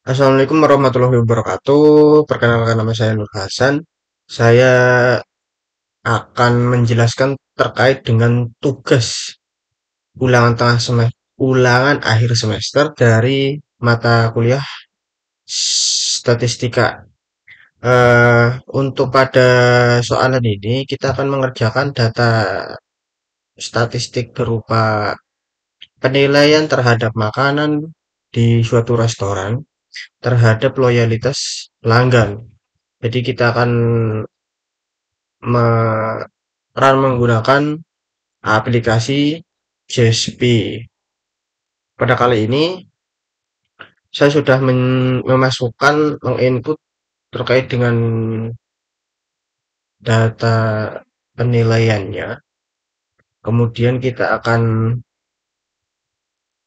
Assalamualaikum warahmatullahi wabarakatuh. Perkenalkan nama saya Nur Hasan. Saya akan menjelaskan terkait dengan tugas ulangan akhir semester dari mata kuliah statistika. Untuk pada soalan ini kita akan mengerjakan data statistik berupa penilaian terhadap makanan di suatu restoran terhadap loyalitas pelanggan. Jadi kita akan menggunakan aplikasi JSP. Pada kali ini saya sudah menginput terkait dengan data penilaiannya. Kemudian kita akan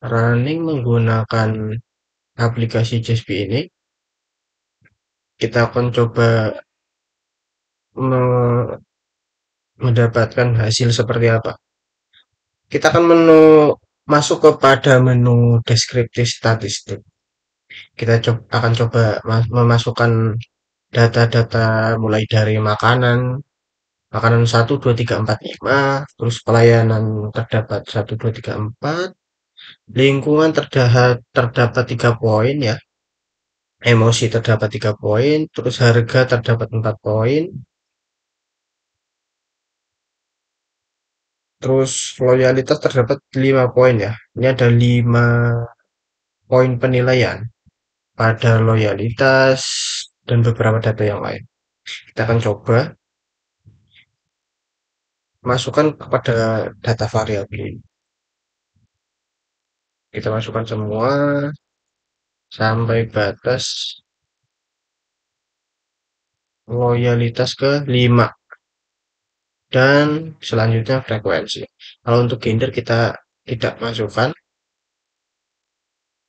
running menggunakan aplikasi JSP ini. Kita akan coba mendapatkan hasil seperti apa. Kita akan masuk kepada menu deskriptif statistik. Kita akan coba memasukkan data-data mulai dari makanan 1, 2, 3, 4, 5, terus pelayanan terdapat 1, 2, 3, 4, lingkungan terdapat 3 poin ya, emosi terdapat 3 poin, terus harga terdapat 4 poin, terus loyalitas terdapat 5 poin ya. Ini ada 5 poin penilaian pada loyalitas dan beberapa data yang lain. Kita akan coba masukkan kepada data variabel. Kita masukkan semua sampai batas loyalitas ke 5 dan selanjutnya frekuensi. Kalau untuk gender kita tidak masukkan.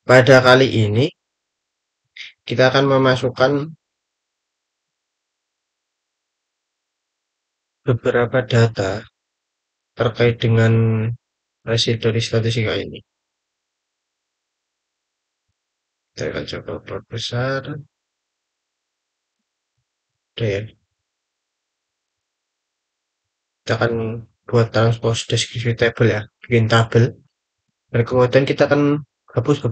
Pada kali ini kita akan memasukkan beberapa data terkait dengan hasil dari statistika ini. Kita akan coba perbesar. Dan kita akan buat transpose description table ya, bikin tabel. Dan kemudian kita akan hapus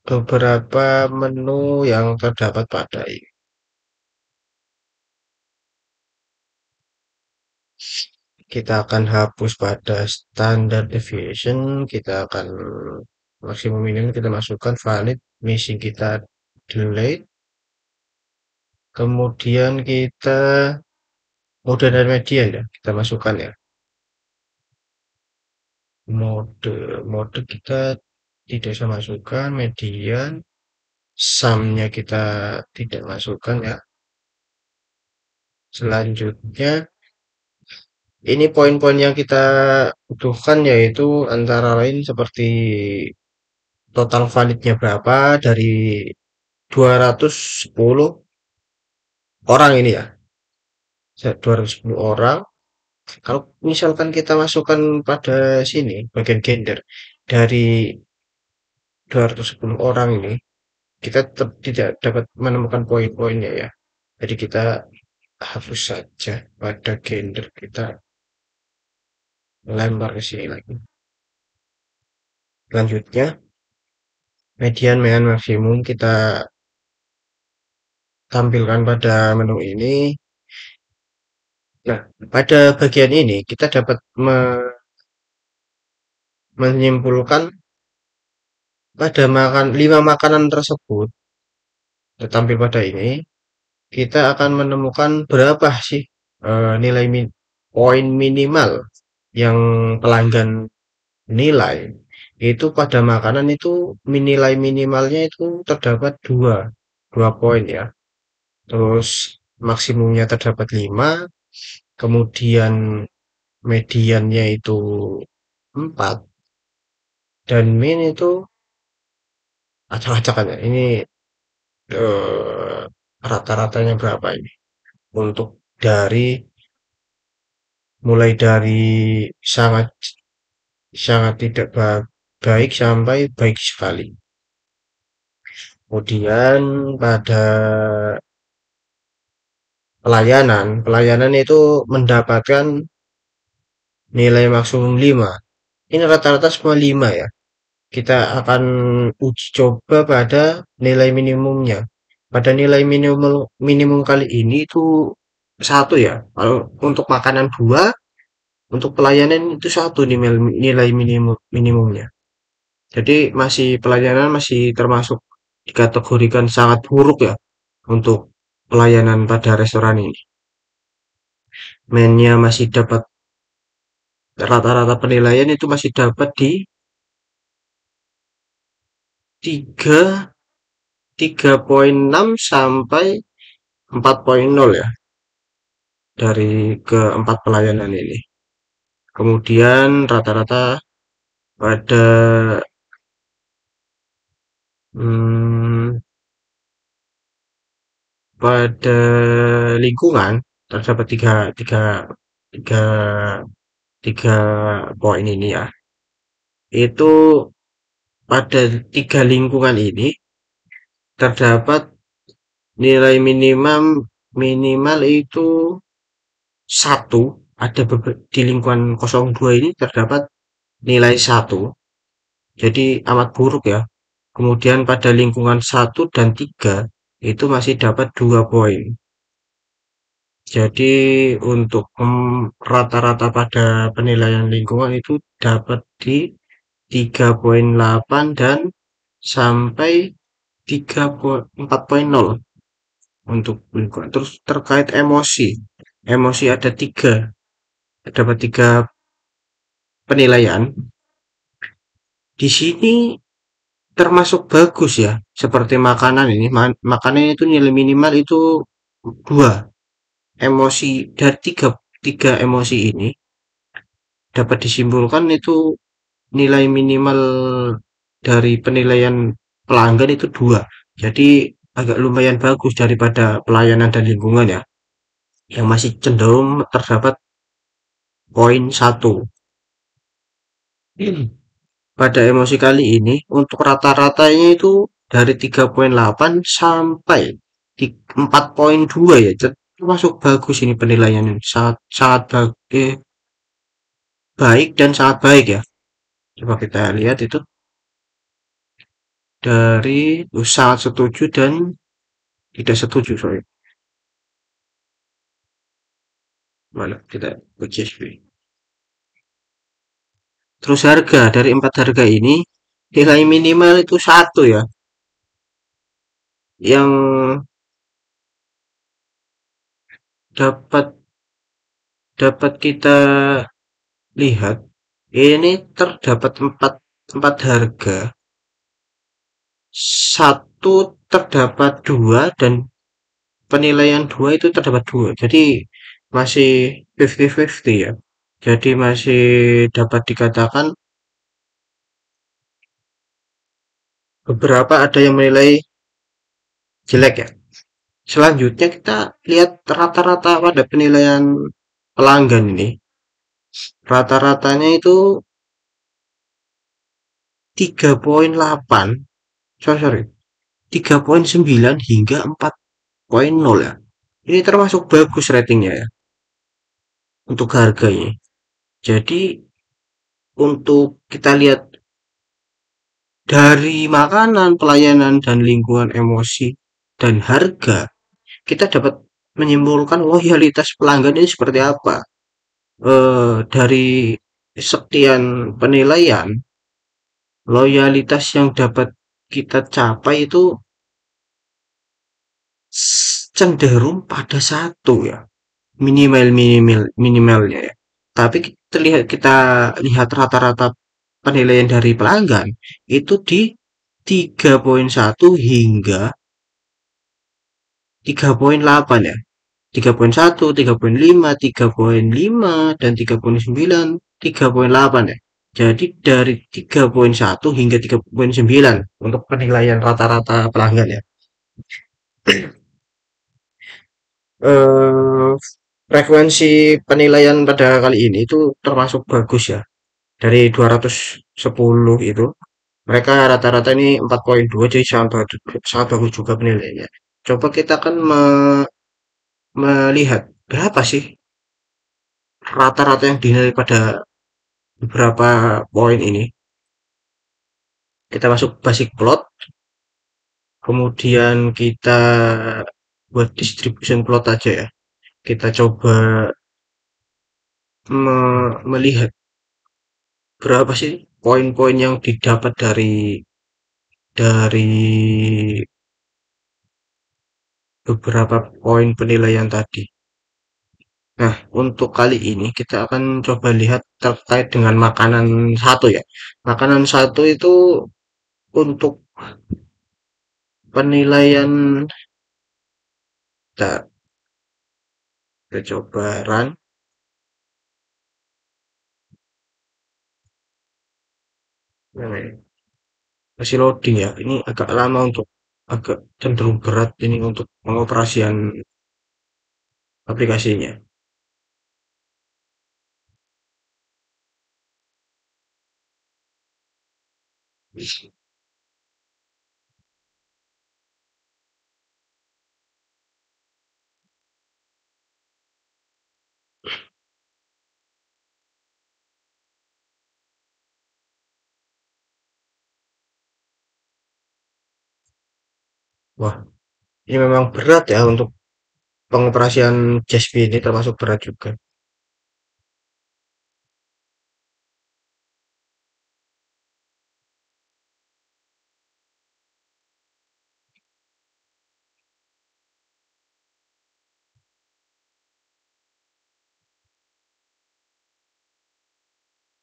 beberapa menu yang terdapat pada ini. Kita akan hapus pada standard deviation, kita akan maksimum minimum kita masukkan valid, missing kita delete. Kemudian kita mode dan median ya, kita masukkan ya. Mode kita tidak bisa masukkan, median, sumnya kita tidak masukkan ya. Selanjutnya ini poin-poin yang kita butuhkan yaitu antara lain seperti total validnya berapa dari 210 orang ini ya. 210 orang. Kalau misalkan kita masukkan pada sini bagian gender dari 210 orang ini, kita tetap tidak dapat menemukan poin-poinnya ya. Jadi kita hapus saja pada gender, kita lempar ke sini lagi. Selanjutnya median dengan maksimum kita tampilkan pada menu ini. Nah, pada bagian ini kita dapat menyimpulkan pada 5 makanan tersebut tampil pada ini, kita akan menemukan berapa sih nilai poin minimal yang pelanggan nilai. Itu pada makanan itu nilai minimalnya itu terdapat 2 poin ya. Terus maksimumnya terdapat 5, kemudian mediannya itu 4, dan min itu acak-acakan ya. Ini eh, rata-ratanya berapa ini? Untuk mulai dari sangat sangat tidak baik sampai baik sekali. Kemudian pada pelayanan itu mendapatkan nilai maksimum 5. Ini rata-rata semua 5 ya. Kita akan uji coba pada nilai minimumnya. Pada nilai minimum minimum kali ini itu satu ya. Kalau untuk makanan 2, untuk pelayanan itu satu nilai minimumnya. Jadi masih pelayanan masih termasuk dikategorikan sangat buruk ya untuk pelayanan pada restoran ini. Mainnya masih dapat rata-rata penilaian itu masih dapat di 3 3,6 sampai 4,0 ya dari keempat pelayanan ini. Kemudian rata-rata pada hmm, pada lingkungan terdapat tiga, tiga, tiga, tiga poin ini ya. Itu pada tiga lingkungan ini terdapat nilai minimal itu satu. Ada di lingkungan 02 ini terdapat nilai satu. Jadi amat buruk ya. Kemudian pada lingkungan 1 dan 3 itu masih dapat 2 poin. Jadi untuk rata-rata pada penilaian lingkungan itu dapat di 3,8 dan sampai 4,0 untuk lingkungan. Terus terkait emosi. Emosi ada 3, dapat 3 penilaian. Di sini termasuk bagus ya. Seperti makanan ini, makanan itu nilai minimal itu 2. Emosi dari tiga emosi ini dapat disimpulkan itu nilai minimal dari penilaian pelanggan itu 2. Jadi agak lumayan bagus daripada pelayanan dan lingkungan ya. Yang masih cenderung terdapat poin 1. Pada emosi kali ini untuk rata-ratanya itu dari 3,8 sampai 4,2 ya. Termasuk bagus ini penilaiannya. Sangat sangat baik dan sangat baik ya. Coba kita lihat itu dari sangat setuju dan tidak setuju, sorry. Mana kita ke CSV. Terus harga dari 4 harga ini nilai minimal itu 1 ya. Yang dapat dapat kita lihat ini terdapat 4 harga. Satu terdapat 2 dan penilaian 2 itu terdapat 2. Jadi masih 50-50 ya. Jadi masih dapat dikatakan beberapa ada yang menilai jelek ya. Selanjutnya kita lihat rata-rata pada penilaian pelanggan ini. Rata-ratanya itu 3,8, sorry, 3,9 hingga 4,0 ya. Ini termasuk bagus ratingnya ya untuk harganya. Jadi untuk kita lihat dari makanan, pelayanan, dan lingkungan emosi dan harga, kita dapat menyimpulkan loyalitas pelanggan ini seperti apa. Dari sekian penilaian, loyalitas yang dapat kita capai itu cenderung pada satu ya, minimalnya ya. Tapi kita lihat rata-rata penilaian dari pelanggan itu di 3,1 hingga 3,8 ya. 3,1, 3,5, 3,5 dan 3,9, 3,8 ya. Jadi dari 3,1 hingga 3,9 untuk penilaian rata-rata pelanggan ya. Eh, frekuensi penilaian pada kali ini itu termasuk bagus ya. Dari 210 itu Mereka rata-rata ini 4,2, jadi sangat bagus juga penilaiannya. Coba kita akan melihat berapa sih rata-rata yang dinilai pada beberapa poin ini. Kita masuk basic plot, kemudian kita buat distribution plot aja ya. Kita coba melihat berapa sih poin-poin yang didapat dari beberapa poin penilaian tadi. Nah, untuk kali ini kita akan coba lihat terkait dengan makanan satu ya. Makanan satu itu untuk penilaian, kita coba run. Mana ya? Masih loading ya. Ini agak lama untuk agak cenderung berat ini untuk pengoperasian aplikasinya. Wah, ini memang berat ya untuk pengoperasian JSP ini termasuk berat juga.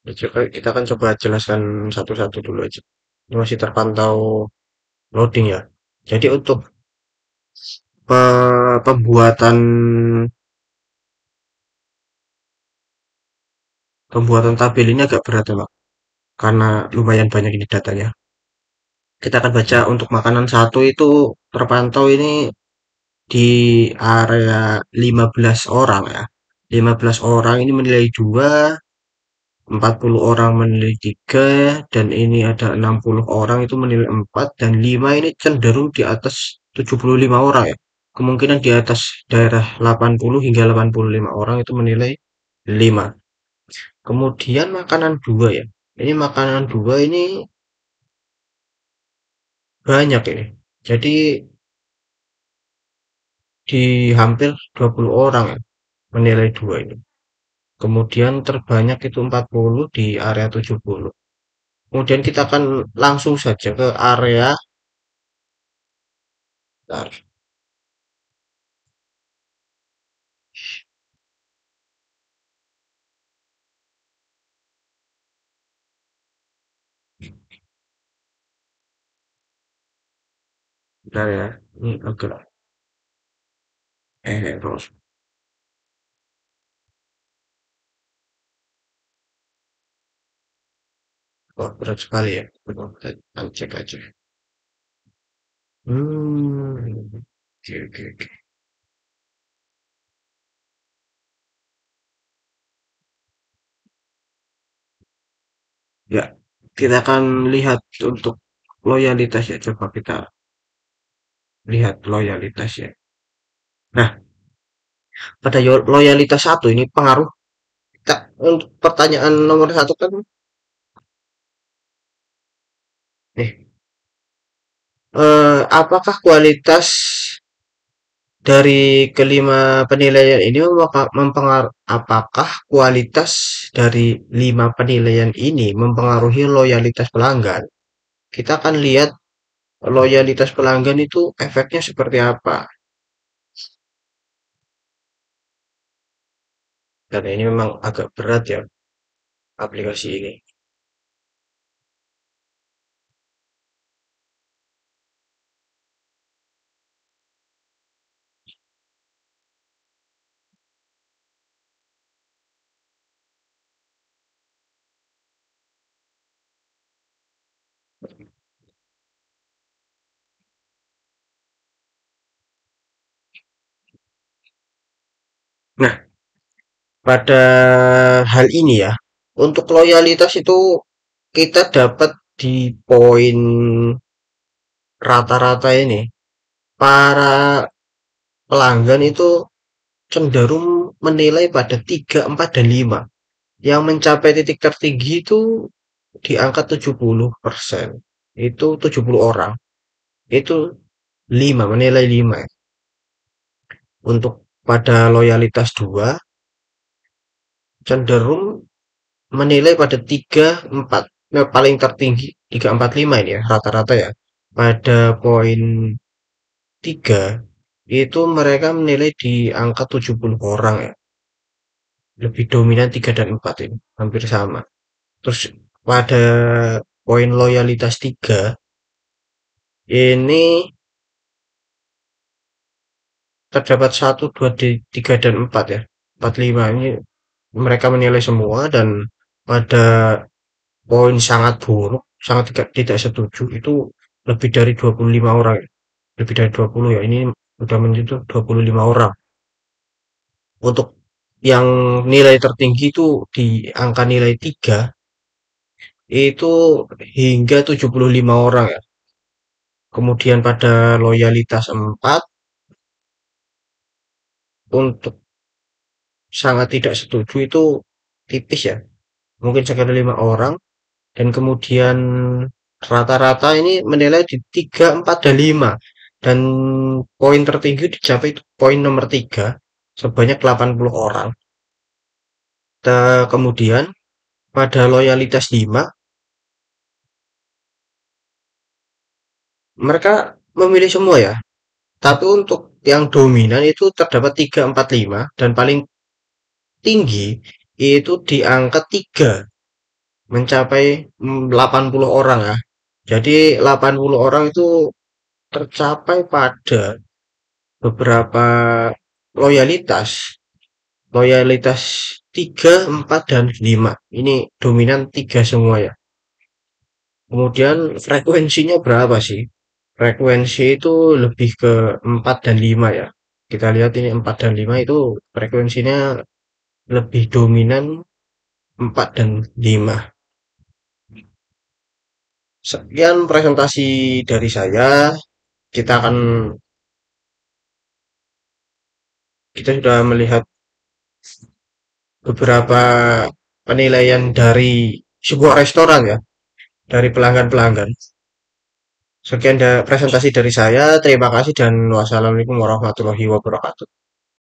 Ya, kita akan coba jelaskan satu-satu dulu aja. Ini masih terpantau loading ya. Jadi untuk pembuatan pembuatan tabel ini agak berat ya, Pak. Karena lumayan banyak ini datanya. Kita akan baca untuk makanan satu itu terpantau ini di area 15 orang ya. 15 orang ini menilai 2, 40 orang menilai 3, dan ini ada 60 orang itu menilai 4, dan 5 ini cenderung di atas 75 orang ya. Kemungkinan di atas daerah 80 hingga 85 orang itu menilai 5. Kemudian makanan 2 ya. Ini makanan 2 ini banyak ini. Jadi di hampir 20 orang ya menilai 2 ini. Kemudian terbanyak itu 40 di area 70. Kemudian kita akan langsung saja ke area, bentar, bentar ya. Ini agak terus. Wah, berat sekali ya. Coba kita cek aja. Oke, oke, oke. Ya, kita akan lihat untuk loyalitas ya. Coba kita lihat loyalitas ya. Nah, pada loyalitas satu ini pengaruh kita untuk pertanyaan nomor satu kan, apakah kualitas dari kelima penilaian ini apakah kualitas dari 5 penilaian ini mempengaruhi loyalitas pelanggan? Kita akan lihat loyalitas pelanggan itu efeknya seperti apa. Dan ini memang agak berat ya aplikasi ini. Nah, pada hal ini ya, untuk loyalitas itu kita dapat di poin rata-rata ini, para pelanggan itu cenderung menilai pada 3, 4, dan 5. Yang mencapai titik tertinggi itu di angka 70%. Itu 70 orang. Itu 5, menilai 5. Untuk pada loyalitas 2, cenderung menilai pada 3, 4. Nah, paling tertinggi 3, 4, 5 ini ya, rata-rata ya. Pada poin 3, itu mereka menilai di angka 70 orang ya. Lebih dominan 3 dan 4 ini, hampir sama. Terus pada poin loyalitas 3, ini terdapat 1, 2, 3, dan 4 ya. 4, 5 ini mereka menilai semua, dan pada poin sangat buruk, sangat tidak setuju, itu lebih dari 25 orang ya. Lebih dari 20 ya. Ini udah menyentuh 25 orang. Untuk yang nilai tertinggi itu di angka nilai 3, itu hingga 75 orang ya. Kemudian pada loyalitas 4, untuk sangat tidak setuju itu tipis ya. Mungkin sekitar 5 orang. Dan kemudian rata-rata ini menilai di 3, 4, dan 5. Dan poin tertinggi dicapai itu poin nomor 3, sebanyak 80 orang. Kemudian pada loyalitas 5, mereka memilih semua ya. Tapi untuk yang dominan itu terdapat 3, 4, 5, dan paling tinggi itu di angka 3, mencapai 80 orang ya. Jadi 80 orang itu tercapai pada beberapa loyalitas. Loyalitas 3, 4, dan 5. Ini dominan 3 semua ya. Kemudian frekuensinya berapa sih? Frekuensi itu lebih ke 4 dan 5 ya. Kita lihat ini 4 dan 5 itu frekuensinya lebih dominan 4 dan 5. Sekian presentasi dari saya. Kita akan kita sudah melihat beberapa penilaian dari sebuah restoran ya, dari pelanggan-pelanggan. Sekian presentasi dari saya. Terima kasih dan wassalamualaikum warahmatullahi wabarakatuh.